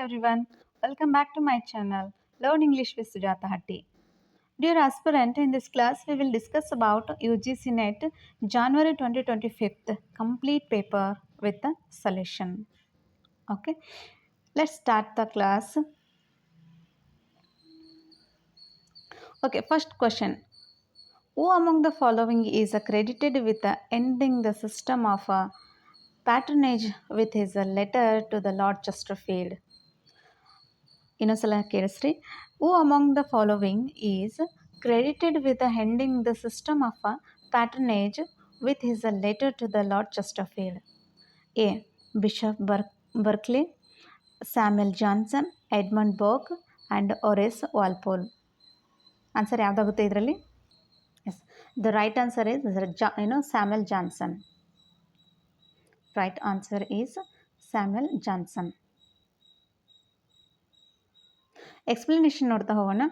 everyone, welcome back to my channel Learn English with Sujata Hatti. Dear aspirant, in this class we will discuss about UGC NET January 2025 complete paper with the solution. Okay, let's start the class. Okay, first question. Who among the following is accredited with ending the system of patronage with his letter to the Lord Chesterfield? ಇನ್ನೊಂದ್ಸಲ ಕೇಳಿಸ್ರಿ. Who among the following is credited with ending the system of patronage with his letter to the Lord Chesterfield? A. Bishop Berkeley, Samuel Johnson, Edmund Burke and Horace Walpole. Answer ಯಾವುದಾಗುತ್ತೆ ಇದರಲ್ಲಿ? Yes, the right answer is Samuel Johnson. Right answer is Samuel Johnson. Explanation ನೋಡ್ತಾ ಹೋಗೋಣ.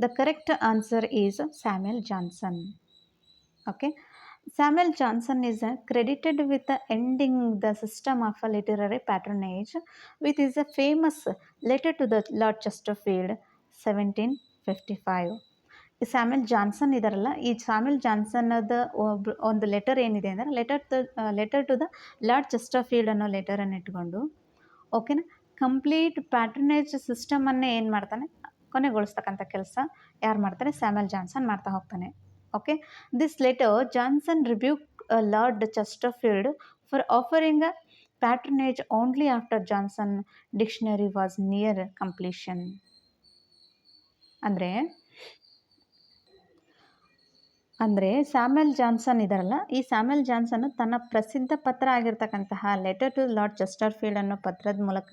The correct answer is Samuel Johnson. Okay, Samuel Johnson is credited with ending the system of a literary ಪ್ಯಾಟ್ರನೇಜ್ with is a famous letter to the Lord Chesterfield 1755. ಈ Samuel Johnson ಇದಾರಲ್ಲ, ಈ Samuel ಜಾನ್ಸನ್ನದ ಒಂದು letter ಏನಿದೆ ಅಂದರೆ letter to the Lord Chesterfield ಅನ್ನೋ ಲೆಟರನ್ನು ಇಟ್ಕೊಂಡು, ಓಕೆನಾ, complete ಪ್ಯಾಟ್ರನೇಜ್ ಸಿಸ್ಟಮನ್ನೇ ಏನು ಮಾಡ್ತಾನೆ, ಕೊನೆಗೊಳಿಸ್ತಕ್ಕಂಥ ಕೆಲಸ ಯಾರು ಮಾಡ್ತಾರೆ? ಸ್ಯಾಮ್ಯುಯಲ್ ಜಾನ್ಸನ್ ಮಾಡ್ತಾ ಹೋಗ್ತಾನೆ. Okay, this letter Johnson rebuke Lord Chesterfield for offering a patronage only after Johnson dictionary was near completion. ಅಂದರೆ ಸ್ಯಾಮ್ಯುಯಲ್ ಜಾನ್ಸನ್ ಇದಾರಲ್ಲ, ಈ ಸ್ಯಾಮ್ಯುಯಲ್ ಜಾನ್ಸನ್ ತನ್ನ ಪ್ರಸಿದ್ಧ ಪತ್ರ ಆಗಿರ್ತಕ್ಕಂತಹ ಲೆಟರ್ ಟು ಲಾರ್ಡ್ ಚೆಸ್ಟರ್ಫೀಲ್ಡ್ ಅನ್ನೋ ಪತ್ರದ ಮೂಲಕ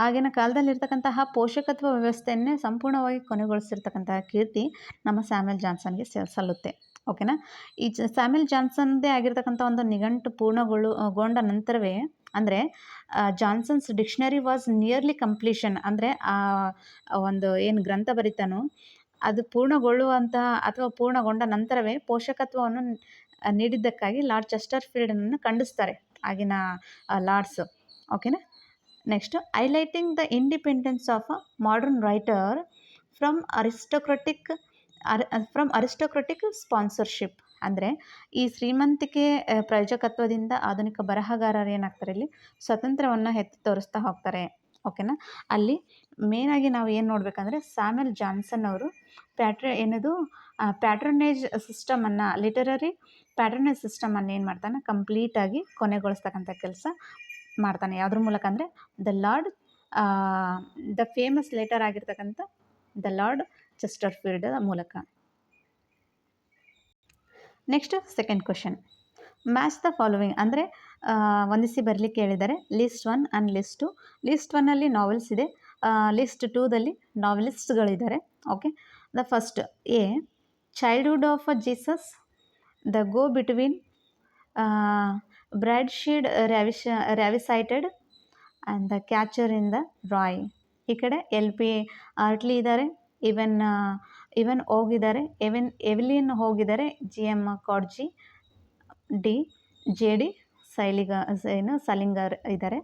ಆಗಿನ ಕಾಲದಲ್ಲಿರ್ತಕ್ಕಂತಹ ಪೋಷಕತ್ವ ವ್ಯವಸ್ಥೆಯನ್ನೇ ಸಂಪೂರ್ಣವಾಗಿ ಕೊನೆಗೊಳಿಸಿರ್ತಕ್ಕಂತಹ ಕೀರ್ತಿ ನಮ್ಮ ಸ್ಯಾಮ್ಯುಯಲ್ ಜಾನ್ಸನ್ಗೆ ಸಲ್ಲುತ್ತೆ. ಓಕೆನಾ, ಈ ಸ್ಯಾಮ್ಯುಯಲ್ ಜಾನ್ಸನ್ದೇ ಆಗಿರ್ತಕ್ಕಂಥ ಒಂದು ನಿಘಂಟು ಪೂರ್ಣಗೊಂಡ ನಂತರವೇ, ಅಂದರೆ Johnson's dictionary was nearly completion, ಅಂದರೆ ಆ ಒಂದು ಏನು ಗ್ರಂಥ ಬರಿತಾನೋ ಅದು ಪೂರ್ಣಗೊಳ್ಳುವಂತಹ ಅಥವಾ ಪೂರ್ಣಗೊಂಡ ನಂತರವೇ ಪೋಷಕತ್ವವನ್ನು ನೀಡಿದ್ದಕ್ಕಾಗಿ ಲಾರ್ಡ್ ಚೆಸ್ಟರ್ಫೀಲ್ಡನ್ನು ಖಂಡಿಸ್ತಾರೆ ಆಗಿನ ಲಾರ್ಡ್ಸು. ಓಕೆನಾ, next, highlighting the independence of a modern writer from aristocratic sponsorship. ಅಂದರೆ ಈ ಶ್ರೀಮಂತಿಕೆ ಪ್ರಯೋಜಕತ್ವದಿಂದ ಆಧುನಿಕ ಬರಹಗಾರರು ಏನಾಗ್ತಾರೆ, ಇಲ್ಲಿ ಸ್ವಾತಂತ್ರ್ಯವನ್ನು ಎತ್ತಿ ತೋರಿಸ್ತಾ ಹೋಗ್ತಾರೆ. ಓಕೆನಾ, ಅಲ್ಲಿ ಮೇನಾಗಿ ನಾವು ಏನು ನೋಡಬೇಕಂದ್ರೆ, ಸ್ಯಾಮ್ಯುಯಲ್ ಜಾನ್ಸನ್ ಅವರು ಪ್ಯಾಟ್ರನೇಜ್ ಸಿಸ್ಟಮನ್ನು, ಲಿಟರರಿ ಪ್ಯಾಟ್ರನೇಜ್ ಸಿಸ್ಟಮನ್ನು ಏನು ಮಾಡ್ತಾನೆ, ಕಂಪ್ಲೀಟಾಗಿ ಕೊನೆಗೊಳಿಸ್ತಕ್ಕಂಥ ಕೆಲಸ ಮಾಡ್ತಾನೆ. ಯಾವುದ್ರ ಮೂಲಕ ಅಂದರೆ ದ ಫೇಮಸ್ ಲೆಟರ್ ಆಗಿರ್ತಕ್ಕಂಥ ದ ಲಾರ್ಡ್ ಚೆಸ್ಟರ್ಫೀಲ್ಡ್ ಮೂಲಕ. Next second question. Match the following, ಅಂದರೆ ಹೊಂದಿಸಿ ಬರಲಿಕ್ಕೆ ಹೇಳಿದ್ದಾರೆ. List 1 and list 2. ಲಿಸ್ಟ್ 1ಅಲ್ಲಿ ನಾವೆಲ್ಸ್ ಇದೆ, ಲಿಸ್ಟ್ 2ದಲ್ಲಿ ನಾವೆಲಿಸ್ಟ್ಗಳಿದ್ದಾರೆ. Okay, the first A. Childhood of Jesus, the go between, Brideshead Revisited and the catcher in the rye. ಈ ಕಡೆ LP ಆರ್ಟ್ಲಿ ಇದ್ದಾರೆ, ಇವನ್ ಹೋಗಿದ್ದಾರೆ, ಎವಿಲಿನ್ ಹೋಗಿದ್ದಾರೆ, GM ಕಾರ್ಡ್ಜಿ, JD ಸಲಿಂಗರ್ ಇದ್ದಾರೆ.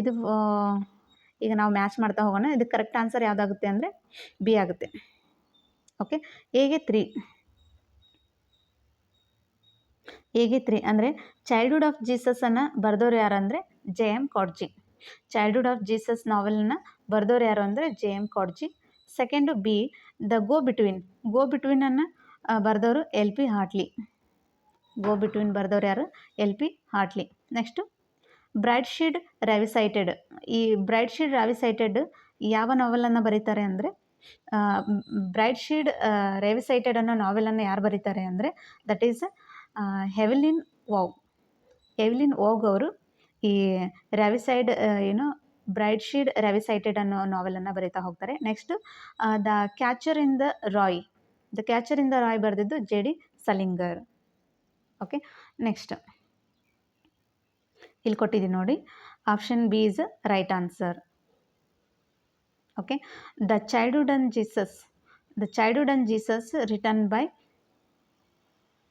ಇದು ಈಗ ನಾವು ಮ್ಯಾಚ್ ಮಾಡ್ತಾ ಹೋಗೋಣ. ಇದು ಕರೆಕ್ಟ್ ಆನ್ಸರ್ ಯಾವುದಾಗುತ್ತೆ ಅಂದರೆ B ಆಗುತ್ತೆ. ಓಕೆ, ಎಗೆ 3 ಅಂದರೆ ಚೈಲ್ಡ್ಹುಡ್ ಆಫ್ ಜೀಸಸನ್ನು ಬರೆದವ್ರು ಯಾರು ಅಂದರೆ JM Coetzee. Childhood of Jesus ನಾವೆಲನ್ನು ಬರೆದವ್ರು ಯಾರು ಅಂದರೆ JM Coetzee. Second B, the go ಬಿಟ್ವೀನನ್ನು ಬರೆದವರು LP ಹಾರ್ಟ್ಲಿ. ಗೋ ಬಿಟ್ವೀನ್ ಬರೆದವ್ರು ಯಾರು? LP Hartley. Next Brideshead Revisited. ಈ ಬ್ರೈಡ್ಶೀಡ್ ರ್ಯಾವಿಸೈಟೆಡ್ ಯಾವ ನಾವೆಲನ್ನು ಬರೀತಾರೆ ಅಂದರೆ, ಬ್ರೈಡ್ಶೀಡ್ ರ್ಯಾವಿಸೈಟೆಡ್ ಅನ್ನೋ ನಾವೆಲನ್ನು ಯಾರು ಬರೀತಾರೆ ಅಂದರೆ ದಟ್ ಈಸ್ ಎವಿಲಿನ್ ವೋಗ್ ಅವರು ಈ ಬ್ರೈಡ್ಶೀಡ್ ರ್ಯಾವಿಸೈಟೆಡ್ ಅನ್ನೋ ನಾವೆಲನ್ನು ಬರೀತಾ ಹೋಗ್ತಾರೆ. Next the catcher in the rye ಬರೆದಿದ್ದು JD ಸಲಿಂಗರ್. ಓಕೆ, ನೆಕ್ಸ್ಟ್ ಇಲ್ಲಿ ಕೊಟ್ಟಿದ್ದೀನಿ ನೋಡಿ, option B is right answer. Okay, the childhood and Jesus written by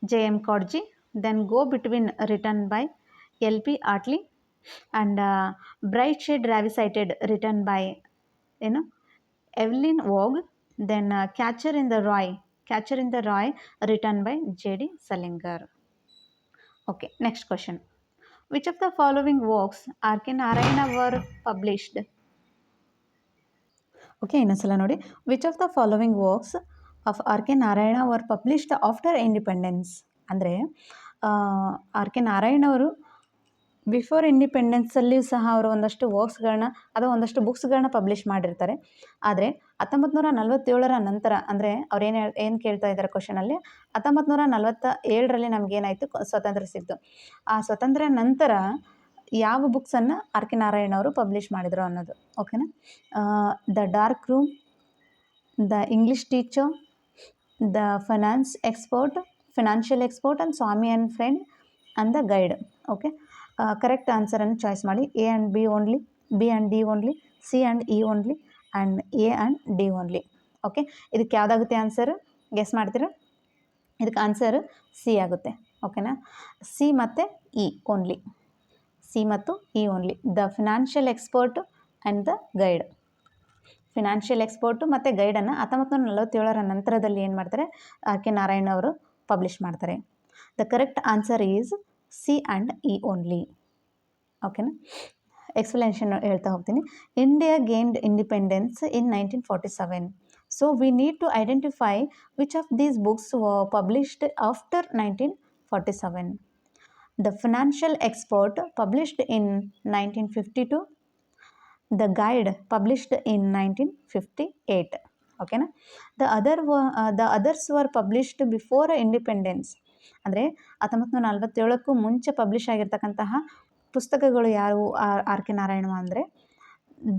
JM Coetzee, then go between written by LP Hartley, and Bright Shade Ravisited written by ಏನು Evelyn Waugh, then catcher in the rye return by J.D. Salinger. Okay, next question. Which of the following works R.K. Narayana were published? Okay, ಇನ್ನೊಂದ್ಸಲ ನೋಡಿ. Which of the following works of R.K. Narayana were published after independence? ಅಂದರೆ R.K. Narayana ಅವರು before ಇಂಡಿಪೆಂಡೆನ್ಸಲ್ಲಿಯೂ ಸಹ ಅವರು ಒಂದಷ್ಟು ವರ್ಕ್ಸ್ಗಳನ್ನ ಅಥವಾ ಒಂದಷ್ಟು ಬುಕ್ಸ್ಗಳನ್ನ publish ಮಾಡಿರ್ತಾರೆ. ಆದರೆ 1947ರ ನಂತರ, ಅಂದರೆ ಅವ್ರು ಏನು ಕೇಳ್ತಾ ಇದ್ದಾರೆ ಕ್ವಶನಲ್ಲಿ, 1947ರಲ್ಲಿ ನಮಗೇನಾಯಿತು, ಸ್ವಾತಂತ್ರ್ಯ ಸಿಕ್ತು. ಆ ಸ್ವಾತಂತ್ರ್ಯ ನಂತರ ಯಾವ ಬುಕ್ಸನ್ನು R.K. ನಾರಾಯಣ ಅವರು ಪಬ್ಲಿಷ್ ಮಾಡಿದರು ಅನ್ನೋದು. ಓಕೆನಾ? The dark room, the English teacher, the financial expert and Swami and friend and the guide. Okay, correct ಆನ್ಸರನ್ನು ಚಾಯ್ಸ್ ಮಾಡಿ. A and B only, B and D only, C and E only, and A and D only. Okay, ಇದಕ್ಕೆ ಯಾವುದಾಗುತ್ತೆ answer? Guess ಮಾಡ್ತೀರಾ? ಇದಕ್ಕೆ answer C ಆಗುತ್ತೆ. ಓಕೆನಾ? C ಮತ್ತು E only, C ಮತ್ತು E only. The financial expert and the guide. Financial expert ಮತ್ತು ಗೈಡನ್ನು 1947ರ ನಂತರದಲ್ಲಿ ಏನು ಮಾಡ್ತಾರೆ, R.K. ನಾರಾಯಣ ಅವರು ಪಬ್ಲಿಷ್ ಮಾಡ್ತಾರೆ. The correct answer is C and E only. ಓಕೆನಾ? ಎಕ್ಸ್ಪ್ಲನೇಷನ್ ಹೇಳ್ತಾ ಹೋಗ್ತೀನಿ. India gained independence in 1947. So we need to identify which of these books were published after 1947. The Financial Expert published in 1952. The Guide published in 1958. ಓಕೆನಾ? the others were published before independence. ಅಂದರೆ 1947ಕ್ಕೂ ಮುಂಚೆ publish ಆಗಿರ್ತಕ್ಕಂತಹ ಪುಸ್ತಕಗಳು ಯಾವುವು R.K. Narayana ಅಂದರೆ,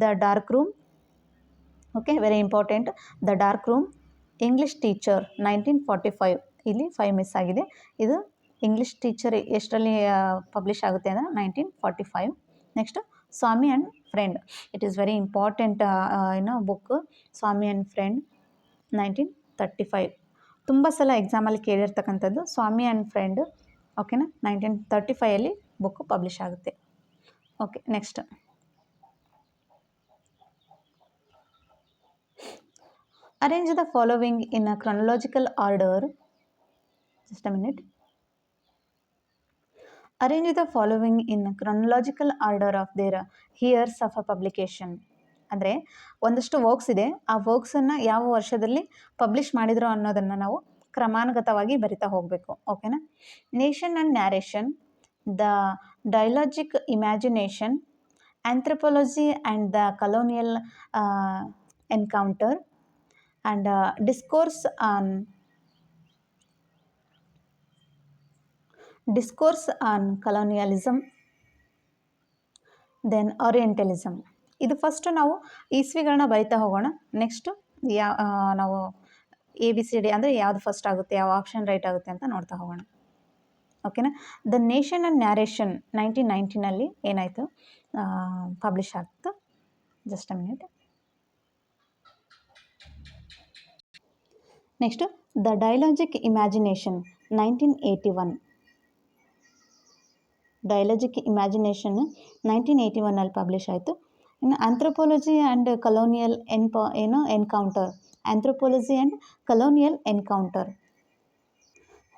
the dark room. Okay, very important. The dark room, English teacher 1945. ಇಲ್ಲಿ 5 miss ಆಗಿದೆ. ಇದು English teacher ಎಷ್ಟರಲ್ಲಿ publish ಆಗುತ್ತೆ ಅಂದರೆ 1945. Next Swami and friend. It is very important book, Swami and friend 1935. ತುಂಬ ಸಲ ಎಕ್ಸಾಮಲ್ಲಿ ಕೇಳಿರ್ತಕ್ಕಂಥದ್ದು ಸ್ವಾಮಿ ಆ್ಯಂಡ್ ಫ್ರೆಂಡ್. ಓಕೆನಾ? 1935 ಬುಕ್ಕು ಪಬ್ಲಿಷ್ ಆಗುತ್ತೆ. Okay, next. Arrange the following in a chronological order. Just a minute. Arrange the following in chronological order of their years of a publication. ಅಂದರೆ ಒಂದಷ್ಟು works ಇದೆ, ಆ ವರ್ಕ್ಸನ್ನು ಯಾವ ವರ್ಷದಲ್ಲಿ ಪಬ್ಲಿಷ್ ಮಾಡಿದ್ರು ಅನ್ನೋದನ್ನು ನಾವು ಕ್ರಮಾನುಗತವಾಗಿ ಬರಿತಾ ಹೋಗಬೇಕು. ಓಕೆನಾ? Nation and narration, the dialogic imagination, anthropology and the colonial encounter, and discourse on colonialism, then orientalism. ಇದು ಫಸ್ಟು ನಾವು ಇಸ್ವಿಗಳನ್ನ ಬರಿತಾ ಹೋಗೋಣ. ನೆಕ್ಸ್ಟು ನಾವು ABCD ಅಂದರೆ ಯಾವುದು ಫಸ್ಟ್ ಆಗುತ್ತೆ, ಯಾವ ಆಪ್ಷನ್ ರೈಟ್ ಆಗುತ್ತೆ ಅಂತ ನೋಡ್ತಾ ಹೋಗೋಣ. ಓಕೆನಾ? ದ ನೇಷನ್ ಆ್ಯಂಡ್ ನ್ಯಾರೇಷನ್ 1990 ಏನಾಯಿತು, ಪಬ್ಲಿಷ್ ಆಗ್ತು. Just a minute. Next the dialogic imagination 1981. Dialogic imagination 1981 publish ಆಯಿತು. ಇನ್ನು anthropology and colonial encounter, anthropology and colonial encounter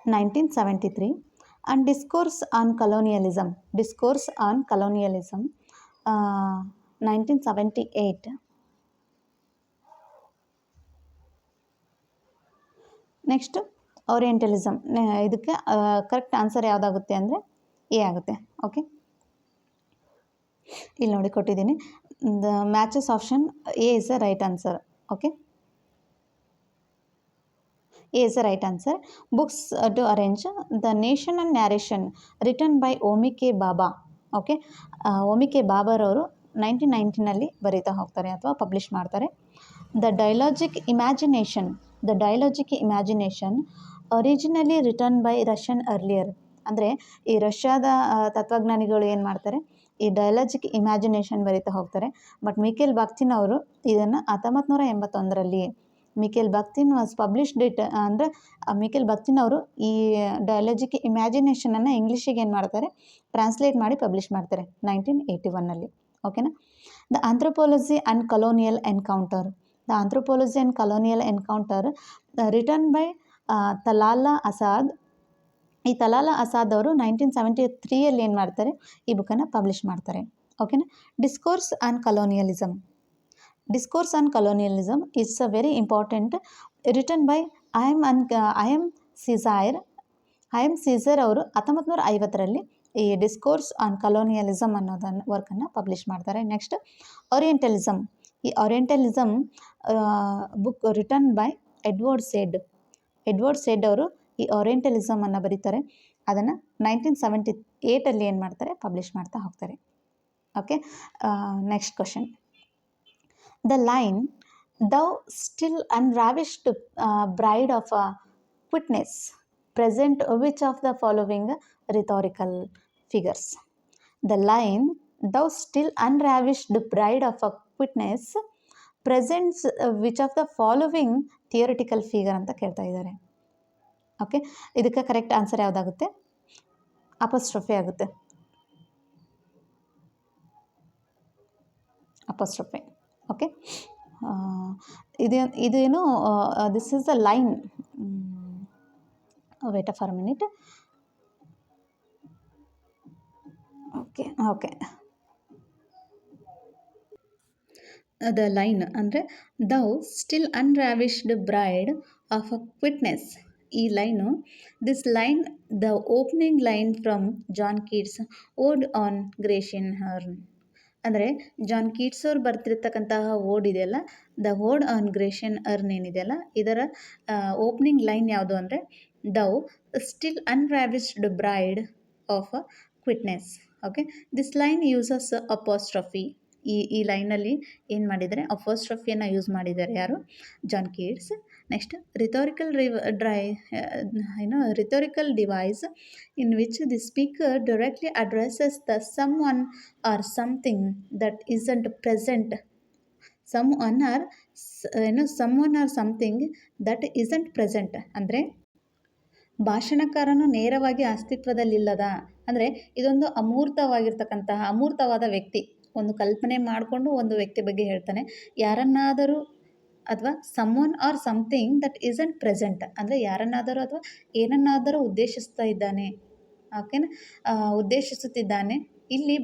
1973. And discourse on colonialism 1978. Next orientalism. ಇದಕ್ಕೆ ಕರೆಕ್ಟ್ ಆನ್ಸರ್ ಯಾವುದಾಗುತ್ತೆ ಅಂದರೆ A ಆಗುತ್ತೆ. Okay, ಇಲ್ಲಿ ನೋಡಿ ಕೊಟ್ಟಿದ್ದೀನಿ. The matches option A is the right answer. Okay, A is the right answer. Books to arrange. The Nation and Narration written by Omi K. Baba. Okay, Omi K. ಬಾಬಾರವರು 1990 ಬರೀತಾ ಹೋಗ್ತಾರೆ ಅಥವಾ publish ಮಾಡ್ತಾರೆ. The dialogic imagination originally return by Russian earlier. ಅಂದರೆ ಈ ರಷ್ಯಾದ ತತ್ವಜ್ಞಾನಿಗಳು ಏನು ಮಾಡ್ತಾರೆ, ಈ ಡೈಲಾಜಿಕ್ ಇಮ್ಯಾಜಿನೇಷನ್ ಬರೀತಾ ಹೋಗ್ತಾರೆ. ಬಟ್ ಮಿಖೇಲ್ ಬಾಕ್ತಿನ್ ಅವರು ಇದನ್ನು 1981 ಮಿಖೇಲ್ ಬಾಕ್ತಿನ್ ವಾಸ್ ಪಬ್ಲಿಷ್ಡ್ ಇಟ್. ಅಂದರೆ ಮಿಖೇಲ್ ಬಾಕ್ತಿನ್ ಅವರು ಈ ಡೈಲಾಜಿಕ್ ಇಮ್ಯಾಜಿನೇಷನನ್ನು ಇಂಗ್ಲೀಷಿಗೆ ಏನು ಮಾಡ್ತಾರೆ, ಟ್ರಾನ್ಸ್ಲೇಟ್ ಮಾಡಿ ಪಬ್ಲಿಷ್ ಮಾಡ್ತಾರೆ 1981. ಓಕೆನಾ. The anthropology and colonial encounter. The anthropology and colonial encounter return by Talal Asad. ಈ ತಲಾಲಾ ಅಸಾದ್ ಅವರು 1973 ಏನು ಮಾಡ್ತಾರೆ, ಈ ಬುಕ್ಕನ್ನು ಪಬ್ಲಿಷ್ ಮಾಡ್ತಾರೆ. ಓಕೆನಾ. Discourse and colonialism. Discourse on colonialism it's a very important, written by Aimé Césaire ಅವರು 1950 ಈ ಡಿಸ್ಕೋರ್ಸ್ ಆನ್ ಕಲೋನಿಯಲಿಸಮ್ ಅನ್ನೋದನ್ನು ವರ್ಕನ್ನು ಪಬ್ಲಿಷ್ ಮಾಡ್ತಾರೆ. Next orientalism. ಈ orientalism book written by Edward Said ಅವರು ಈ ಓರಿಯೆಂಟಲಿಸಮ್ ಅನ್ನು ಬರೀತಾರೆ. ಅದನ್ನು 1978 ಏನು ಮಾಡ್ತಾರೆ, ಪಬ್ಲಿಷ್ ಮಾಡ್ತಾ ಹೋಗ್ತಾರೆ. Okay. Next question. The line, "Thou still unravished bride of quickness," present which of the following rhetorical figures? The line, "Thou still unravished bride of quickness," presents which of the following theoretical figure ಅಂತ ಕೇಳ್ತಾ ಇದ್ದಾರೆ. Okay. ಇದಕ್ಕೆ correct answer ಯಾವುದಾಗುತ್ತೆ? Apostrophe ಆಗುತ್ತೆ. Apostrophe. Okay. ಇದೇನು this is a line. Wait for a minute. Okay. The line ಅಂದರೆ thou still unravished bride of a quietness. ಈ line, this line the opening line from John Keats ode on Grecian urn. ಅಂದರೆ John Keats ಅವ್ರು ಬರ್ತಿರ್ತಕ್ಕಂತಹ ಓಡ್ ಇದೆಯಲ್ಲ, the ಓಡ್ on ಗ್ರೇಷಿಯನ್ earn ಏನಿದೆಯಲ್ಲ, ಇದರ ಓಪನಿಂಗ್ ಲೈನ್ ಯಾವುದು ಅಂದರೆ thou still unravished bride of a quietness. Okay. This line uses apostrophe. ಈ ಲೈನಲ್ಲಿ ಏನು ಮಾಡಿದ್ದಾರೆ, ಅಪೋಸ್ಟ್ರಫಿಯನ್ನು ಯೂಸ್ ಮಾಡಿದ್ದಾರೆ. ಯಾರು? John Keats. Next rhetorical device in which the speaker directly addresses the someone or something that isn't present. Someone or something that isn't present ಅಂದರೆ ಭಾಷಣಕಾರನು ನೇರವಾಗಿ ಅಸ್ತಿತ್ವದಲ್ಲಿಲ್ಲದ, ಅಂದರೆ ಇದೊಂದು ಅಮೂರ್ತವಾದ ವ್ಯಕ್ತಿ. ಒಂದು ಕಲ್ಪನೆ ಮಾಡಿಕೊಂಡು ಒಂದು ವ್ಯಕ್ತಿ ಬಗ್ಗೆ ಹೇಳ್ತಾನೆ. ಯಾರನ್ನಾದರೂ ಅಥವಾ someone or something that isn't present ಅಂದರೆ ಯಾರನ್ನಾದರೂ ಅಥವಾ ಏನನ್ನಾದರೂ ಉದ್ದೇಶಿಸುತ್ತಿದ್ದಾನೆ. ಇಲ್ಲಿ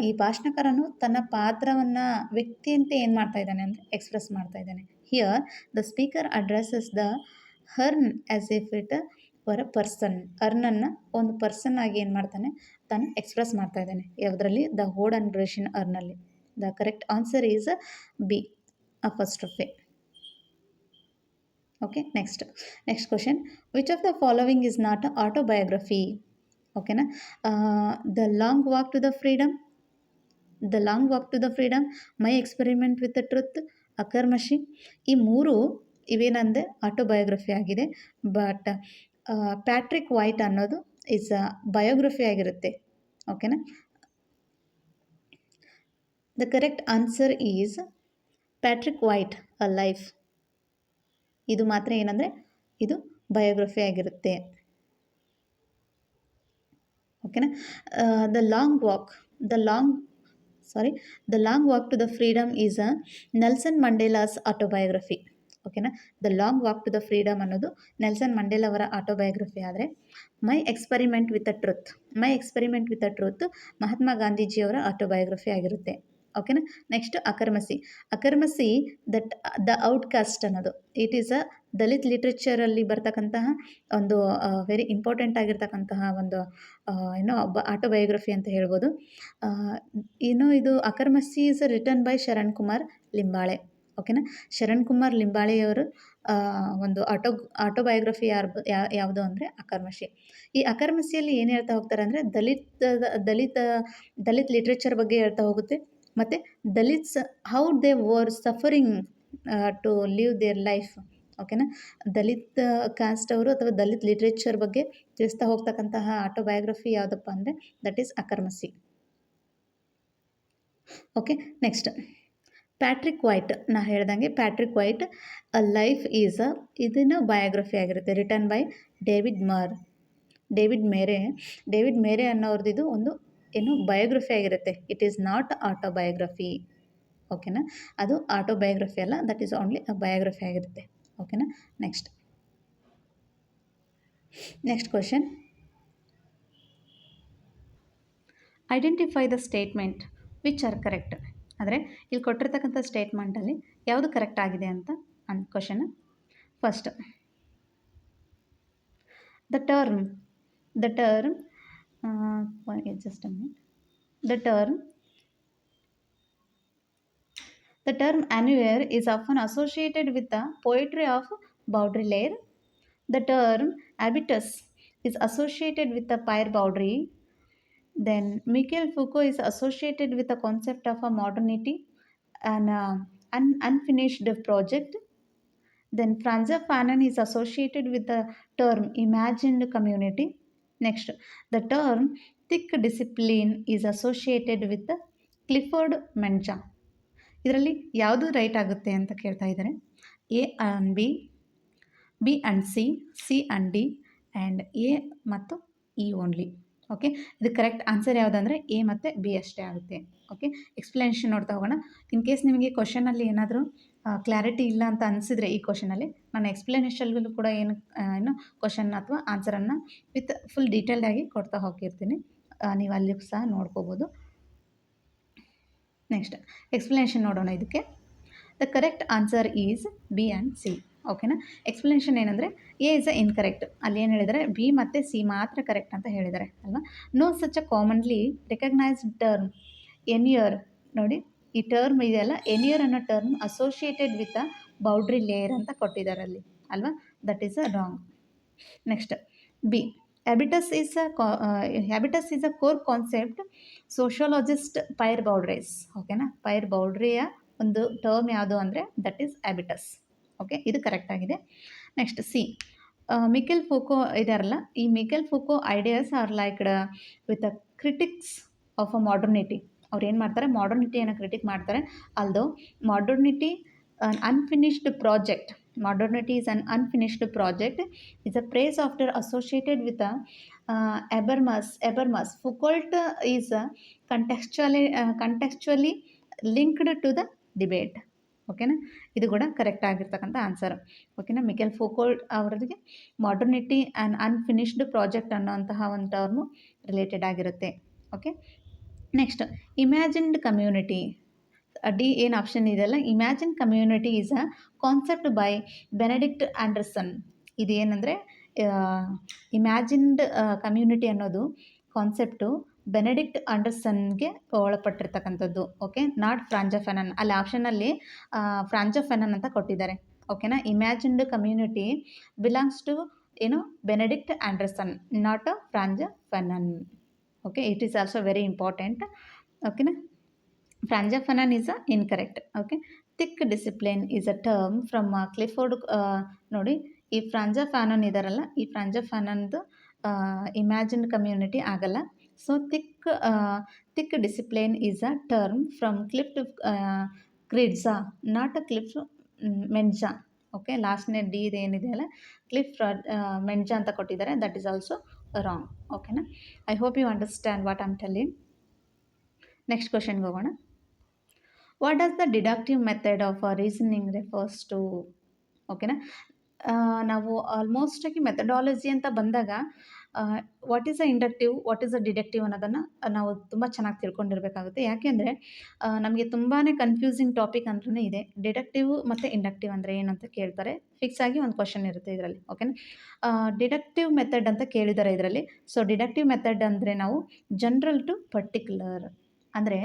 ಈ ಭಾಷಣಕಾರನು ತನ್ನ ಪಾತ್ರವನ್ನು ವ್ಯಕ್ತಿಯಂತೆ ಏನು ಮಾಡ್ತಾ ಇದ್ದಾನೆ ಅಂದರೆ ಎಕ್ಸ್ಪ್ರೆಸ್ ಮಾಡ್ತಾ ಇದ್ದಾನೆ. Here the speaker addresses the urn as if it for a person. ಅರ್ನನ್ನು ಒಂದು ಪರ್ಸನ್ ಆಗಿ ಏನು ಮಾಡ್ತಾನೆ, ತಾನು ಎಕ್ಸ್ಪ್ರೆಸ್ ಮಾಡ್ತಾ ಇದ್ದಾನೆ. ಯಾವುದರಲ್ಲಿ? ದ ಓಡ್ on ಗ್ರೇಷಿಯನ್ ಅರ್ನಲ್ಲಿ. The correct answer is B, apostrophe. Okay, next question. Which of the following is not autobiography? Okay na. The long walk to the freedom, My experiment with the truth, Akkarmashi. ಈ ಮೂರು ಇವೇನಂದರೆ autobiography ಆಗಿದೆ. But Patrick White ಅನ್ನೋದು is biography ಆಗಿರುತ್ತೆ. ಓಕೆನಾ. The correct answer is Patrick White a life. ಇದು ಮಾತ್ರ ಏನಂದರೆ ಇದು ಬಯೋಗ್ರಫಿ ಆಗಿರುತ್ತೆ. ಓಕೆನಾ. The long walk to the freedom is a Nelson Mandela's autobiography. ಓಕೆನಾ. The long walk to the freedom ಅನ್ನೋದು ನೆಲ್ಸನ್ ಮಂಡೇಲಾ ಅವರ ಆಟೋಬಯೋಗ್ರಫಿ ಆದರೆ my experiment with a truth Mahatma ಗಾಂಧೀಜಿಯವರ ಆಟೋಬಯೋಗ್ರಫಿ ಆಗಿರುತ್ತೆ. ಓಕೆನಾ. ನೆಕ್ಸ್ಟ್ ಅಕರ್ಮಸಿ ದಟ್ ದ ಔಟ್ಕಾಸ್ಟ್ ಅನ್ನೋದು ಇಟ್ ಈಸ್ ಅ ದಲಿತ್ ಲಿಟ್ರೇಚರಲ್ಲಿ ಬರ್ತಕ್ಕಂತಹ ಒಂದು ವೆರಿ ಇಂಪಾರ್ಟೆಂಟ್ ಆಗಿರ್ತಕ್ಕಂತಹ ಒಂದು ಆಟೋಬಯೋಗ್ರಫಿ ಅಂತ ಹೇಳ್ಬೋದು. ಇದು Akkarmashi is written by Sharan Kumar Limbale. ಓಕೆನಾ. ಶರಣ್ ಕುಮಾರ್ ಲಿಂಬಾಳೆಯವರು ಒಂದು ಆಟೋಬಯೋಗ್ರಫಿ ಯಾವುದು ಅಂದರೆ ಅಕರ್ಮಶಿ. ಈ ಅಕರ್ಮಸಿಯಲ್ಲಿ ಏನು ಹೇಳ್ತಾ ಹೋಗ್ತಾರೆ ಅಂದರೆ ದಲಿತ್ ಲಿಟ್ರೇಚರ್ ಬಗ್ಗೆ ಹೇಳ್ತಾ ಹೋಗುತ್ತೆ. ಮತ್ತು Dalits how they were suffering to live their life. ಓಕೆನಾ. ದಲಿತ್ ಕಾಸ್ಟ್ ಅವರು ಅಥವಾ ದಲಿತ್ ಲಿಟ್ರೇಚರ್ ಬಗ್ಗೆ ತಿಳಿಸ್ತಾ ಹೋಗ್ತಕ್ಕಂತಹ ಆಟೋಬಯೋಗ್ರಫಿ ಯಾವುದಪ್ಪ ಅಂದರೆ that is Akkarmashi. Okay. Next Patrick White. ನಾ ಹೇಳ್ದಂಗೆ Patrick White a life is ಇದನ್ನು ಬಯೋಗ್ರಫಿ ಆಗಿರುತ್ತೆ. ರಿಟನ್ ಬೈ ಡೇವಿಡ್ ಮೇರೆ ಅನ್ನೋರ್ದಿದು ಒಂದು ಏನು ಬಯೋಗ್ರಫಿ ಆಗಿರುತ್ತೆ. It is not autobiography. ಓಕೆನಾ, ಅದು ಆಟೋಬಯೋಗ್ರಫಿ ಅಲ್ಲ, that is only a biography ಆಗಿರುತ್ತೆ. ಓಕೆನಾ. Next question, identify the statement which are correct. ಅಂದರೆ ಇಲ್ಲಿ ಕೊಟ್ಟಿರ್ತಕ್ಕಂಥ ಸ್ಟೇಟ್ಮೆಂಟಲ್ಲಿ ಯಾವುದು ಕರೆಕ್ಟ್ ಆಗಿದೆ ಅಂತ question. First, the term just a minute. The term annuaire is often associated with the poetry of Baudelaire. The term habitus is associated with the Pierre Baudry. Then Michel Foucault is associated with the concept of a modernity and an unfinished project. Then Franz Fanon is associated with the term imagined community. Next, the term thick discipline is associated with the Clifford Menja. ಇದರಲ್ಲಿ ಯಾವುದು right ಆಗುತ್ತೆ ಅಂತ ಕೇಳ್ತಾ ಇದ್ದಾರೆ. A and B and C and D and A ಮತ್ತು E only. Okay, ಇದು correct answer ಯಾವುದಂದರೆ A ಮತ್ತು B ಅಷ್ಟೇ ಆಗುತ್ತೆ. ಓಕೆ, ಎಕ್ಸ್ಪ್ಲನೇಷನ್ ನೋಡ್ತಾ ಹೋಗೋಣ. ಇನ್ ಕೇಸ್ ನಿಮಗೆ ಕ್ವಶನಲ್ಲಿ ಏನಾದರೂ ಕ್ಲಾರಿಟಿ ಇಲ್ಲ ಅಂತ ಅನಿಸಿದರೆ ಈ ಕ್ವಶನಲ್ಲಿ ನಾನು ಎಕ್ಸ್ಪ್ಲನೇಷನ್ಗಳು ಕೂಡ ಏನು ಕ್ವಶನ್ ಅಥವಾ ಆನ್ಸರನ್ನು ವಿತ್ ಫುಲ್ ಡೀಟೇಲ್ಡಾಗಿ ಕೊಡ್ತಾ ಹೋಗಿರ್ತೀನಿ. ನೀವು ಅಲ್ಲಿ ಸಹ ನೋಡ್ಕೋಬೋದು. ನೆಕ್ಸ್ಟ್ ಎಕ್ಸ್ಪ್ಲನೇಷನ್ ನೋಡೋಣ. ಇದಕ್ಕೆ the correct answer is B and C. ಓಕೆನಾ. ಎಕ್ಸ್ಪ್ಲನೇಷನ್ ಏನಂದರೆ ಎ ಇಸ್ ಅ ಇನ್ಕರೆಕ್ಟ್. ಅಲ್ಲಿ ಏನು ಹೇಳಿದ್ದಾರೆ, ಬಿ ಮತ್ತು ಸಿ ಮಾತ್ರ ಕರೆಕ್ಟ್ ಅಂತ ಹೇಳಿದ್ದಾರೆ ಅಲ್ವಾ. No such a commonly recognised term inure. ನೋಡಿ, ಈ ಟರ್ಮ್ ಇದೆಯಲ್ಲ, ಎನ್ಯೂರ್ ಅನ್ನೋ term associated with a boundary layer ಅಂತ ಕೊಟ್ಟಿದ್ದಾರೆ ಅಲ್ಲಿ ಅಲ್ವಾ. That is a wrong. Next B, habitus is a core concept sociologist Pierre Bourdieu's. ಓಕೆನಾ. ಪೈರ್ ಬೌಡ್ರಿಯ ಒಂದು ಟರ್ಮ್ ಯಾವುದು ಅಂದರೆ ದಟ್ ಈಸ್ ಹ್ಯಾಬಿಟಸ್. ಓಕೆ, ಇದು ಕರೆಕ್ಟ್ ಆಗಿದೆ. ನೆಕ್ಸ್ಟ್ ಸಿ, ಮಿಕೆಲ್ ಫೂಕೋ ಇದಾರಲ್ಲ, ಈ Michel Foucault ideas are linked with a critics of a modernity. ಅವ್ರು ಏನು ಮಾಡ್ತಾರೆ, ಮಾಡರ್ನಿಟಿಯನ್ನು ಕ್ರಿಟಿಕ್ ಮಾಡ್ತಾರೆ. Although modernity unfinished project, modernity is an unfinished project, is a praise after associated with a Habermas. Foucault is contextually linked to the debate. ಓಕೆನಾ, ಇದು ಕೂಡ correct ಆಗಿರ್ತಕ್ಕಂಥ answer. ಓಕೆನಾ. Michel Foucault ಅವರಿಗೆ ಮಾಡರ್ನಿಟಿ ಆ್ಯಂಡ್ ಅನ್ಫಿನಿಶ್ಡ್ ಪ್ರಾಜೆಕ್ಟ್ ಅನ್ನೋಂತಹ ಒಂದು term related ಆಗಿರುತ್ತೆ. Okay. Next imagined community. D ಏನು ಆಪ್ಷನ್ ಇದೆಯಲ್ಲ, imagine community is a concept by Benedict Anderson. ಇದು ಏನಂದರೆ ಇಮ್ಯಾಜಿನ್ಡ್ ಕಮ್ಯುನಿಟಿ ಅನ್ನೋದು ಕಾನ್ಸೆಪ್ಟು ಬೆನೆಡಿಕ್ಟ್ ಆಂಡರ್ಸನ್ಗೆ ಒಳಪಟ್ಟಿರ್ತಕ್ಕಂಥದ್ದು. Okay, not Frantz Fanon. ಅಲ್ಲಿ ಆಪ್ಷನಲ್ಲಿ ಫ್ರಾಂಜ ಫೆನನ್ ಅಂತ ಕೊಟ್ಟಿದ್ದಾರೆ. ಓಕೆನಾ. ಇಮ್ಯಾಜಿನ್ಡ್ ಕಮ್ಯುನಿಟಿ ಬಿಲಾಂಗ್ಸ್ ಟು ಏನು Benedict Anderson, not Frantz Fanon. Okay, it is also very important. ಓಕೆನಾ. Franja Fanon is incorrect. Okay. Thick discipline is a term from Clifford. ನೋಡಿ, ಈ ಫ್ರಾಂಜಾ Fanon ಇದಾರಲ್ಲ, ಈ ಫ್ರಾಂಜಾ ಫ್ಯಾನನ್ದು ಇಮ್ಯಾಜಿನ್ ಕಮ್ಯುನಿಟಿ ಆಗಲ್ಲ. So thick discipline is a term from Cliff Kridza, not a Cliff Menja. Okay, ಲಾಸ್ಟ್ನೇ D ಏನಿದೆ ಅಲ್ಲ, Cliff Menja ಅಂತ ಕೊಟ್ಟಿದ್ದಾರೆ. That is also wrong. ಓಕೆನಾ. I hope you understand what I'm telling. Next ಕ್ವಶನ್ಗೆ ಹೋಗೋಣ. What does the deductive method of reasoning refers to? ಓಕೆನಾ. ನಾವು ಆಲ್ಮೋಸ್ಟಾಗಿ ಮೆಥಡಾಲಜಿ ಅಂತ ಬಂದಾಗ what is a inductive, what is a deductive ಅನ್ನೋದನ್ನು ನಾವು ತುಂಬ ಚೆನ್ನಾಗಿ ತಿಳ್ಕೊಂಡಿರಬೇಕಾಗುತ್ತೆ. ಯಾಕೆಂದರೆ ನಮಗೆ ತುಂಬಾ ಕನ್ಫ್ಯೂಸಿಂಗ್ ಟಾಪಿಕ್ ಅಂದ್ರೂ ಇದೆ. ಡಿಡಕ್ಟಿವ್ ಮತ್ತು ಇಂಡಕ್ಟಿವ್ ಅಂದರೆ ಏನು ಅಂತ ಕೇಳ್ತಾರೆ. ಫಿಕ್ಸ್ ಆಗಿ ಒಂದು ಕ್ವಶನ್ ಇರುತ್ತೆ ಇದರಲ್ಲಿ. ಓಕೆನಾ. ಡಿಡಕ್ಟಿವ್ ಮೆಥಡ್ ಅಂತ ಕೇಳಿದ್ದಾರೆ ಇದರಲ್ಲಿ. ಸೊ ಡಿಡಕ್ಟಿವ್ ಮೆಥಡ್ ಅಂದರೆ ನಾವು ಜನರಲ್ ಟು ಪರ್ಟಿಕ್ಯುಲರ್ ಅಂದರೆ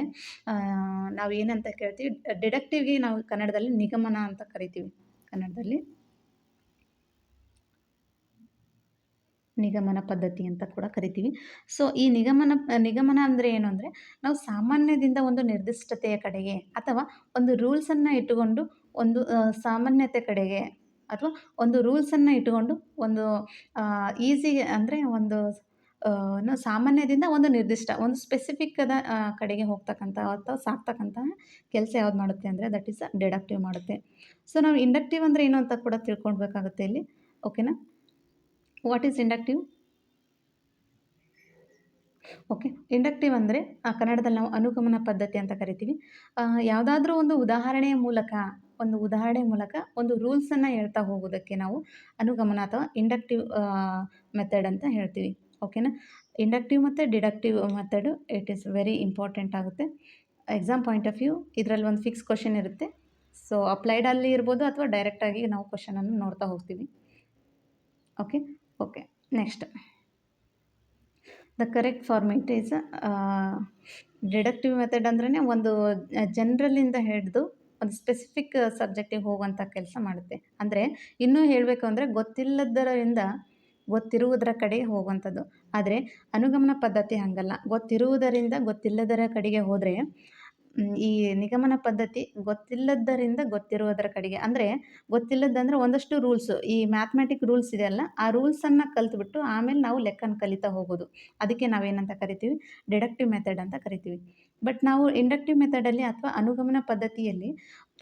ನಾವು ಏನಂತ ಕೇಳ್ತೀವಿ, ಡಿಡಕ್ಟಿವ್ಗೆ ನಾವು ಕನ್ನಡದಲ್ಲಿ ನಿಗಮನ ಅಂತ ಕರಿತೀವಿ. ಕನ್ನಡದಲ್ಲಿ ನಿಗಮನ ಪದ್ಧತಿ ಅಂತ ಕೂಡ ಕರಿತೀವಿ. ಸೊ ಈ ನಿಗಮನ ಅಂದರೆ ಏನು ಅಂದರೆ, ನಾವು ಸಾಮಾನ್ಯದಿಂದ ಒಂದು ನಿರ್ದಿಷ್ಟತೆಯ ಕಡೆಗೆ ಅಥವಾ ಒಂದು ರೂಲ್ಸನ್ನು ಇಟ್ಟುಕೊಂಡು ಒಂದು ಸಾಮಾನ್ಯತೆ ಕಡೆಗೆ ಅಥವಾ ಒಂದು ರೂಲ್ಸನ್ನು ಇಟ್ಟುಕೊಂಡು ಒಂದು ಈಸಿಗೆ ಅಂದರೆ ಒಂದು ಸಾಮಾನ್ಯದಿಂದ ಒಂದು ನಿರ್ದಿಷ್ಟ ಒಂದು ಸ್ಪೆಸಿಫಿಕ್ಕಾದ ಕಡೆಗೆ ಹೋಗ್ತಕ್ಕಂಥ ಅಥವಾ ಸಾಕ್ತಕ್ಕಂತಹ ಕೆಲಸ ಯಾವ್ದು ಮಾಡುತ್ತೆ ಅಂದರೆ ದಟ್ ಈಸ್ ಡಿಡಕ್ಟಿವ್ ಮಾಡುತ್ತೆ. ಸೊ ನಾವು ಇಂಡಕ್ಟಿವ್ ಅಂದರೆ ಏನು ಅಂತ ಕೂಡ ತಿಳ್ಕೊಳ್ಬೇಕಾಗುತ್ತೆ ಇಲ್ಲಿ. ಓಕೆನಾ. What is inductive? Okay. Inductive ಅಂದರೆ ಕನ್ನಡದಲ್ಲಿ ನಾವು ಅನುಗಮನ ಪದ್ಧತಿ ಅಂತ ಕರಿತೀವಿ. ಯಾವುದಾದ್ರೂ ಒಂದು ರೂಲ್ಸನ್ನು ಹೇಳ್ತಾ ಹೋಗೋದಕ್ಕೆ ನಾವು ಅನುಗಮನ ಅಥವಾ ಇಂಡಕ್ಟಿವ್ ಮೆಥಡ್ ಅಂತ ಹೇಳ್ತೀವಿ. ಓಕೆನಾ. ಇಂಡಕ್ಟಿವ್ ಮತ್ತು deductive method it is very important ಆಗುತ್ತೆ. ಎಕ್ಸಾಮ್ ಪಾಯಿಂಟ್ ಆಫ್ ವ್ಯೂ ಇದರಲ್ಲಿ ಒಂದು ಫಿಕ್ಸ್ ಕ್ವೆಶ್ಚನ್ ಇರುತ್ತೆ. ಸೊ ಅಪ್ಲೈಡಲ್ಲಿ ಇರ್ಬೋದು ಅಥವಾ ಡೈರೆಕ್ಟಾಗಿ ನಾವು ಕ್ವೆಶ್ಚನನ್ನು ನೋಡ್ತಾ ಹೋಗ್ತೀವಿ. Okay. Okay. Next the correct format is deductive method ಅಂದ್ರೇ ಒಂದು ಜನರಲಿಂದ ಹಿಡಿದು ಒಂದು ಸ್ಪೆಸಿಫಿಕ್ ಸಬ್ಜೆಕ್ಟಿಗೆ ಹೋಗುವಂಥ ಕೆಲಸ ಮಾಡುತ್ತೆ. ಅಂದರೆ ಇನ್ನೂ ಹೇಳಬೇಕು ಅಂದರೆ ಗೊತ್ತಿರುವುದರ ಕಡೆಗೆ ಹೋಗುವಂಥದ್ದು. ಆದರೆ ಅನುಗಮನ ಪದ್ಧತಿ ಹಾಗಲ್ಲ. ಗೊತ್ತಿರುವುದರಿಂದ ಗೊತ್ತಿಲ್ಲದರ ಕಡೆಗೆ ಹೋದರೆ ಈ ನಿಗಮನ ಪದ್ಧತಿ ಗೊತ್ತಿಲ್ಲದ್ದರಿಂದ ಗೊತ್ತಿರುವುದರ ಕಡೆಗೆ. ಅಂದರೆ ಗೊತ್ತಿಲ್ಲದಂದರೆ ಒಂದಷ್ಟು ರೂಲ್ಸು, ಈ ಮ್ಯಾಥಮೆಟಿಕ್ ರೂಲ್ಸ್ ಇದೆಯಲ್ಲ, ಆ ರೂಲ್ಸನ್ನು ಕಲಿತ್ಬಿಟ್ಟು ಆಮೇಲೆ ನಾವು ಲೆಕ್ಕನ ಕಲಿತಾ ಹೋಗೋದು. ಅದಕ್ಕೆ ನಾವೇನಂತ ಕರಿತೀವಿ, ಡಿಡಕ್ಟಿವ್ ಮೆಥಡ್ ಅಂತ ಕರಿತೀವಿ. ಬಟ್ ನಾವು ಇಂಡಕ್ಟಿವ್ ಮೆಥಡಲ್ಲಿ ಅಥವಾ ಅನುಗಮನ ಪದ್ಧತಿಯಲ್ಲಿ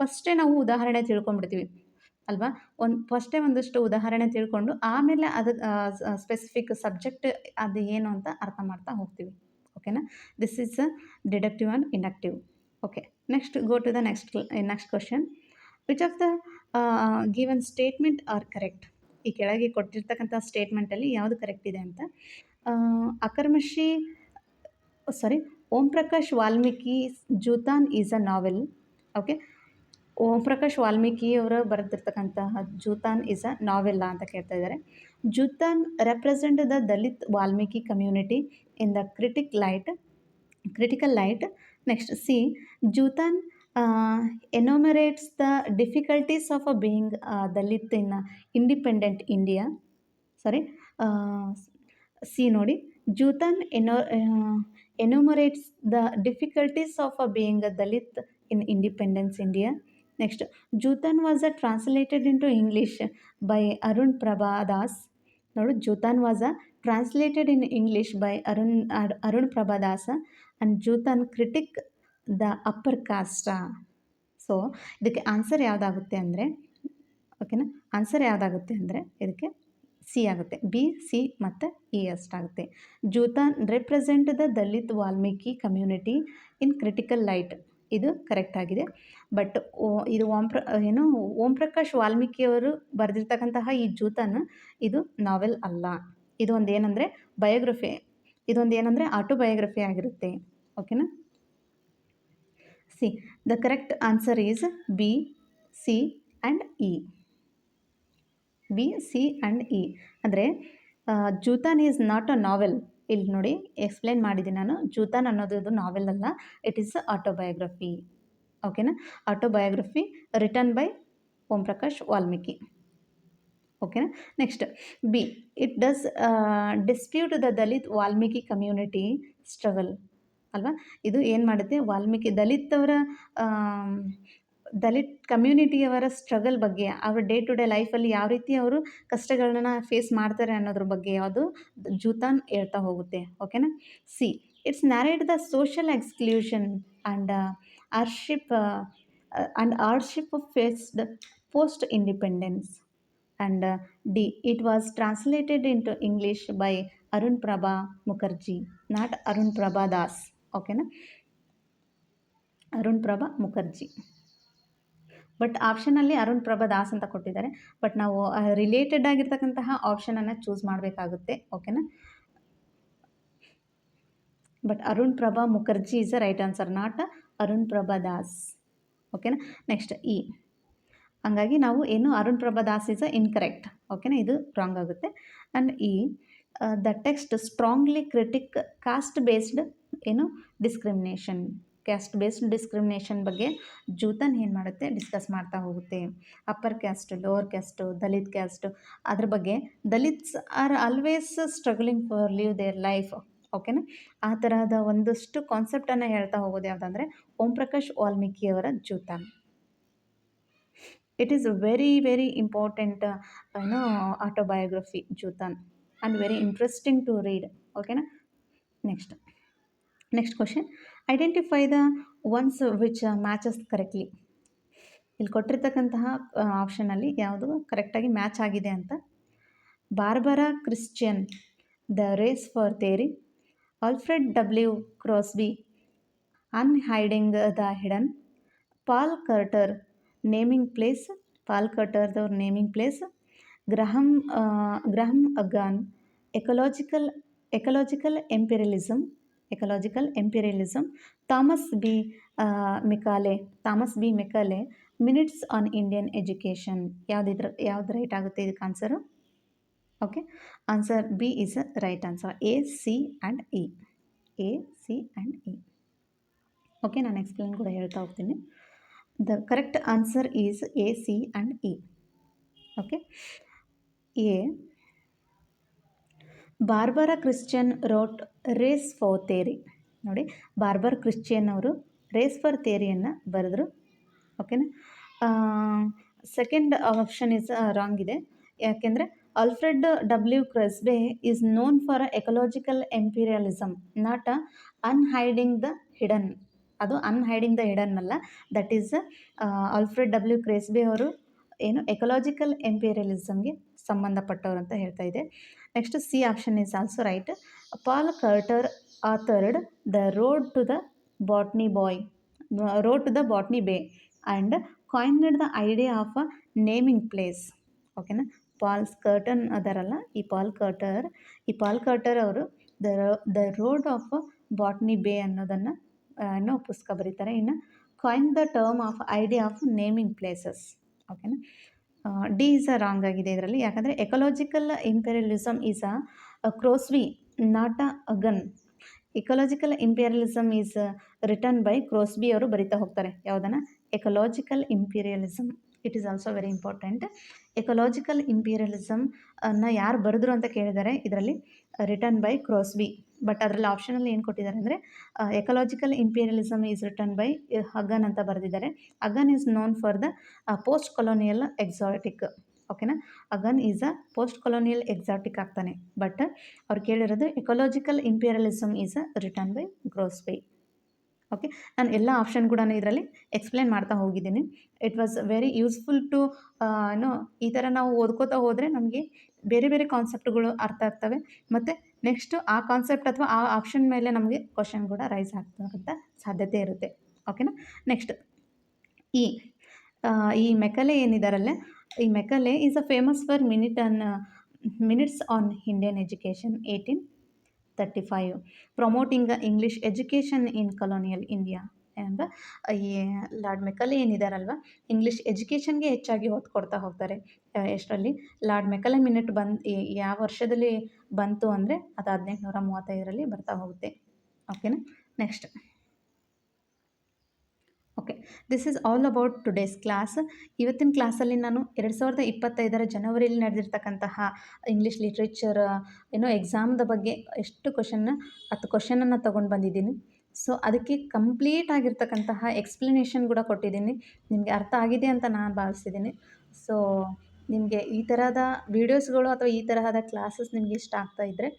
ಫಸ್ಟೇ ನಾವು ಉದಾಹರಣೆ ತಿಳ್ಕೊಂಡ್ಬಿಡ್ತೀವಿ ಅಲ್ವಾ. ಫಸ್ಟೇ ಒಂದಷ್ಟು ಉದಾಹರಣೆ ತಿಳ್ಕೊಂಡು ಆಮೇಲೆ ಸ್ಪೆಸಿಫಿಕ್ ಸಬ್ಜೆಕ್ಟ್ ಅದು ಏನು ಅಂತ ಅರ್ಥ ಮಾಡ್ತಾ ಹೋಗ್ತೀವಿ. ಓಕೆನಾ. This is deductive and inductive. Okay. Next go to the next question. Which of the given statement are correct? ಈ ಕೆಳಗೆ ಕೊಟ್ಟಿರ್ತಕ್ಕಂಥ ಸ್ಟೇಟ್ಮೆಂಟಲ್ಲಿ ಯಾವುದು ಕರೆಕ್ಟ್ ಇದೆ ಅಂತ. Om Prakash Valmiki Joothan is a novel. Okay. Om Prakash ವಾಲ್ಮೀಕಿಯವರು ಬರೆದಿರ್ತಕ್ಕಂತಹ ಜೂತಾನ್ ಈಸ್ ಅ ನಾವೆಲ್ಲ ಅಂತ ಕೇಳ್ತಾ ಇದ್ದಾರೆ. Joothan represent the Dalit Valmiki community in the critical light. Next, C. Jutan enumerates the difficulties of being Dalit in independent India. C ನೋಡಿ. Jutan enumerates the difficulties of being a Dalit in independence India. Next, Jutan was translated into English by Arun Prabhadas. ನೋಡು, Joothan was translated in English by Arun Prabhadas and Joothan critique the upper caste. So ಇದಕ್ಕೆ answer ಯಾವುದಾಗುತ್ತೆ ಅಂದರೆ, ಓಕೆನಾ, answer ಯಾವುದಾಗುತ್ತೆ ಅಂದರೆ ಇದಕ್ಕೆ C ಆಗುತ್ತೆ. B, C ಮತ್ತು ಇ ಅಷ್ಟಾಗುತ್ತೆ. Joothan represent the Dalit Valmiki community in critical light, ಇದು ಕರೆಕ್ಟ್ ಆಗಿದೆ. ಬಟ್ ಇದು ಓಂ ಪ್ರಕಾಶ್ ವಾಲ್ಮೀಕಿಯವರು ಬರೆದಿರ್ತಕ್ಕಂತಹ ಈ ಜೂತಾನ್ ಇದು ನಾವೆಲ್ ಅಲ್ಲ. ಇದೊಂದು ಏನಂದರೆ ಬಯೋಗ್ರಫಿ, ಇದೊಂದು ಏನಂದರೆ ಆಟೋಬಯೋಗ್ರಫಿ ಆಗಿರುತ್ತೆ. ಓಕೆನಾ. C the correct answer is B, C and E. B, C and E. ಅಂದರೆ ಜೂತಾನ್ ಈಸ್ ನಾಟ್ ಅ ನಾವೆಲ್. ಇಲ್ಲಿ ನೋಡಿ ಎಕ್ಸ್ಪ್ಲೇನ್ ಮಾಡಿದ್ದೀನಿ ನಾನು. ಜೂತಾನ್ ಅನ್ನೋದು ಇದು ನಾವೆಲ್ ಅಲ್ಲ, ಇಟ್ ಈಸ್ ಆಟೋಬಯೋಗ್ರಫಿ. ಓಕೆನಾ. ಆಟೋಬಯೋಗ್ರಫಿ ರಿಟನ್ ಬೈ ಓಂ ಪ್ರಕಾಶ್ ವಾಲ್ಮೀಕಿ. ಓಕೆನಾ. Next B. It does dispute the Dalit Valmiki community struggle ಅಲ್ವಾ. ಇದು ಏನು ಮಾಡುತ್ತೆ, ದಲಿತ್ ಕಮ್ಯುನಿಟಿಯವರ ಸ್ಟ್ರಗಲ್ ಬಗ್ಗೆ, ಅವ್ರ ಡೇ ಟು ಡೇ ಲೈಫಲ್ಲಿ ಯಾವ ರೀತಿ ಅವರು ಕಷ್ಟಗಳನ್ನ ಫೇಸ್ ಮಾಡ್ತಾರೆ ಅನ್ನೋದ್ರ ಬಗ್ಗೆ ಯಾವುದು ಜೂತಾನ್ ಹೇಳ್ತಾ ಹೋಗುತ್ತೆ. ಓಕೆನಾ. C. It's narrate the social exclusion and hardship faced post independence. And D. It was translated into English by Arun Prabha Mukherjee, not Arun Prabha Das. ಓಕೆನಾ. ಅರುಣ್ ಪ್ರಭಾ ಮುಖರ್ಜಿ. ಬಟ್ ಆಪ್ಷನಲ್ಲಿ ಅರುಣ್ ಪ್ರಭಾ ದಾಸ್ ಅಂತ ಕೊಟ್ಟಿದ್ದಾರೆ. ಬಟ್ ನಾವು ರಿಲೇಟೆಡ್ ಆಗಿರ್ತಕ್ಕಂತಹ ಆಪ್ಷನನ್ನು ಚೂಸ್ ಮಾಡಬೇಕಾಗುತ್ತೆ. ಓಕೆನಾ. But Arun Prabha Mukherjee is a right answer, not Arun Prabha Das. ಓಕೆನಾ. Next E. ಹಂಗಾಗಿ ನಾವು ಏನು ಅರುಣ್ ಪ್ರಭಾ ದಾಸ್ ಈಸ್ ಇನ್ಕರೆಕ್ಟ್. ಓಕೆನಾ, ಇದು ರಾಂಗ್ ಆಗುತ್ತೆ. And E the text strongly critic caste based discrimination. Caste based discrimination ಬಗ್ಗೆ ಜೂತಾನ್ ಏನು ಮಾಡುತ್ತೆ, ಡಿಸ್ಕಸ್ ಮಾಡ್ತಾ ಹೋಗುತ್ತೆ. Upper caste, lower caste, Dalit caste, ಅದ್ರ ಬಗ್ಗೆ Dalits are always struggling for live their life. ಓಕೆನಾ. ಆ ತರಹದ ಒಂದಷ್ಟು ಕಾನ್ಸೆಪ್ಟನ್ನು ಹೇಳ್ತಾ ಹೋಗೋದು ಯಾವುದಂದರೆ ಓಂ ಪ್ರಕಾಶ್ ವಾಲ್ಮೀಕಿಯವರ Joothan. It is very important autobiography Joothan and very interesting to read. ಓಕೆನಾ. Next question. Identify the ones which matches correctly. ಇಲ್ಲಿ ಕೊಟ್ಟಿರ್ತಕ್ಕಂತಹ ಆಪ್ಷನಲ್ಲಿ ಯಾವುದು ಕರೆಕ್ಟಾಗಿ ಮ್ಯಾಚ್ ಆಗಿದೆ ಅಂತ. Barbara Christian, the race for theory, Alfred W Crosby, unhiding the hidden. Paul Carter, naming place, Paul ಕರ್ಟರ್ದವ್ರ naming place. Graham Huggan, ecological imperialism. Thomas B Macaulay, minutes on Indian education. ಯಾವ್ದು right ಆಗುತ್ತೆ ಇದಕ್ಕೆ answer? Okay, answer B is right answer. A, C and E. A, C and E. Okay, ನಾನು explain ಕೂಡ ಹೇಳ್ತಾ ಹೋಗ್ತೀನಿ. The correct answer is A, C and E. Okay, A. Barbara Christian wrote race for theory. ನೋಡಿ, Barbara Christian ಅವರು race for ಥಿಯರಿಯನ್ನು ಬರೆದ್ರು. ಓಕೆನಾ? Second option is wrong ಇದೆ. ಯಾಕೆಂದರೆ Alfred W Crosby is known for ecological imperialism, not unhiding the hidden. ಅದು unhiding the hidden ಅಲ್ಲ, that is Alfred W Crosby ಅವರು ಏನು ಎಕಲಾಜಿಕಲ್ ಎಂಪೀರಿಯಲಿಸಮ್ಗೆ ಸಂಬಂಧಪಟ್ಟವರು ಅಂತ ಹೇಳ್ತಾ ಇದೆ. Next C option is also right. Paul Carter authored the road to the Botany Bay and coined the idea of a naming place. ಓಕೆನಾ? Carter ಅದಾರಲ್ಲ, ಈ ಪಾಲ್ ಕರ್ಟರ್ ಅವರು ದ ರೋಡ್ ಆಫ್ ಬಾಟ್ನಿ ಬೇ ಅನ್ನೋದನ್ನು ಏನೋ ಪುಸ್ತಕ ಬರೀತಾರೆ. ಇನ್ನು coin the term of idea of naming places. ಓಕೆನಾ? ಡಿ ಈಸ್ ರಾಂಗ್ ಆಗಿದೆ ಇದರಲ್ಲಿ. ಯಾಕಂದರೆ ecological imperialism is a Crosby, not Huggan. Ecological imperialism is return by Crosby ಅವರು ಬರಿತಾ ಹೋಗ್ತಾರೆ. ಯಾವುದನ್ನು? Ecological imperialism. It is also very important. Ecological imperialism ಅನ್ನು ಯಾರು ಬರೆದ್ರು ಅಂತ ಕೇಳಿದ್ದಾರೆ ಇದರಲ್ಲಿ. Return by ಕ್ರೋಸ್ಬಿ. ಬಟ್ ಅದರಲ್ಲಿ ಆಪ್ಷನಲ್ಲಿ ಏನು ಕೊಟ್ಟಿದ್ದಾರೆ ಅಂದರೆ ecological imperialism is return by Huggan ಅಂತ ಬರೆದಿದ್ದಾರೆ. Huggan is known for the post colonial exotic. ಓಕೆನಾ? Huggan is a post colonial exotic ಆಗ್ತಾನೆ. ಬಟ್ ಅವ್ರು ಕೇಳಿರೋದು ecological imperialism is return by Crosby. Okay, ನಾನು ಎಲ್ಲ ಆಪ್ಷನ್ ಕೂಡ ಇದರಲ್ಲಿ ಎಕ್ಸ್ಪ್ಲೇನ್ ಮಾಡ್ತಾ ಹೋಗಿದ್ದೀನಿ. It was very useful to ಈ ಥರ ನಾವು ಓದ್ಕೋತಾ ಹೋದರೆ ನಮಗೆ ಬೇರೆ ಬೇರೆ ಕಾನ್ಸೆಪ್ಟ್ಗಳು ಅರ್ಥ ಆಗ್ತವೆ. ಮತ್ತು ನೆಕ್ಸ್ಟು ಆ ಕಾನ್ಸೆಪ್ಟ್ ಅಥವಾ ಆ ಆಪ್ಷನ್ ಮೇಲೆ ನಮಗೆ ಕ್ವಶನ್ ಕೂಡ ರೈಸ್ ಆಗ್ತಕ್ಕಂಥ ಸಾಧ್ಯತೆ ಇರುತ್ತೆ. ಓಕೆನಾ? ನೆಕ್ಸ್ಟ್ ಈ ಮೆಕಲೆ ಏನಿದಾರಲ್ಲ, ಈ Macaulay is a famous for minutes on Indian education 1835, promoting English education in colonial India ಎಂಬ ಈ ಲಾರ್ಡ್ ಮೆಕಲೆ ಏನಿದಾರಲ್ವ, ಇಂಗ್ಲೀಷ್ ಎಜುಕೇಷನ್ಗೆ ಹೆಚ್ಚಾಗಿ ಒತ್ತು ಕೊಡ್ತಾ ಹೋಗ್ತಾರೆ. ಎಷ್ಟರಲ್ಲಿ ಲಾರ್ಡ್ ಮೆಕಲೆ ಮಿನಿಟ್ ಯಾವ ವರ್ಷದಲ್ಲಿ ಬಂತು ಅಂದರೆ ಅದು 1835ರಲ್ಲಿ ಬರ್ತಾ ಹೋಗುತ್ತೆ. ಓಕೆನಾ? Next. Okay, this is all about today's class. ಇವತ್ತಿನ ಕ್ಲಾಸಲ್ಲಿ ನಾನು 2025 ಜನವರಿಯಲ್ಲಿ ನಡೆದಿರ್ತಕ್ಕಂತಹ ಇಂಗ್ಲೀಷ್ ಲಿಟ್ರೇಚರ್ ಎಕ್ಸಾಮ್ದ ಬಗ್ಗೆ 10 ಕ್ವಶನನ್ನು ತೊಗೊಂಡು ಬಂದಿದ್ದೀನಿ. ಸೊ ಅದಕ್ಕೆ ಕಂಪ್ಲೀಟ್ ಆಗಿರ್ತಕ್ಕಂತಹ ಎಕ್ಸ್ಪ್ಲನೇಷನ್ ಕೂಡ ಕೊಟ್ಟಿದ್ದೀನಿ. ನಿಮಗೆ ಅರ್ಥ ಆಗಿದೆ ಅಂತ ನಾನು ಭಾವಿಸಿದ್ದೀನಿ. ಸೊ ನಿಮಗೆ ಈ ತರಹದ ವೀಡಿಯೋಸ್ಗಳು ಅಥವಾ ಈ ತರಹದ ಕ್ಲಾಸಸ್ ನಿಮಗೆ ಇಷ್ಟ ಆಗ್ತಾ ಇದ್ದರೆ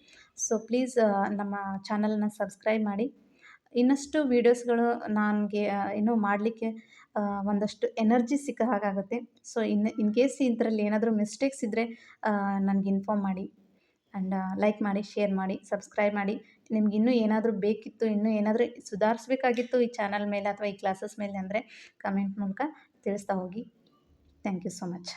ಸೊ ಪ್ಲೀಸ್ ನಮ್ಮ ಚಾನಲ್ನ ಸಬ್ಸ್ಕ್ರೈಬ್ ಮಾಡಿ. ಇನ್ನಷ್ಟು ವೀಡಿಯೋಸ್ಗಳು ನನಗೆ ಇನ್ನೂ ಮಾಡಲಿಕ್ಕೆ ಒಂದಷ್ಟು ಎನರ್ಜಿ ಸಿಕ್ಕ ಹಾಗಾಗುತ್ತೆ. ಸೊ ಇನ್ ಕೇಸ್ ಇದರಲ್ಲಿ ಏನಾದರೂ ಮಿಸ್ಟೇಕ್ಸ್ ಇದ್ದರೆ ನನಗೆ ಇನ್ಫಾರ್ಮ್ ಮಾಡಿ. ಆ್ಯಂಡ್ ಲೈಕ್ ಮಾಡಿ, ಶೇರ್ ಮಾಡಿ, ಸಬ್ಸ್ಕ್ರೈಬ್ ಮಾಡಿ. ನಿಮ್ಗೆ ಇನ್ನೂ ಏನಾದರೂ ಬೇಕಿತ್ತು, ಇನ್ನೂ ಏನಾದರೂ ಸುಧಾರಿಸ್ಬೇಕಾಗಿತ್ತು ಈ ಚಾನಲ್ ಮೇಲೆ ಅಥವಾ ಈ ಕ್ಲಾಸಸ್ ಮೇಲೆ ಅಂದರೆ ಕಮೆಂಟ್ ಮೂಲಕ ತಿಳಿಸ್ತಾ ಹೋಗಿ. Thank you so much.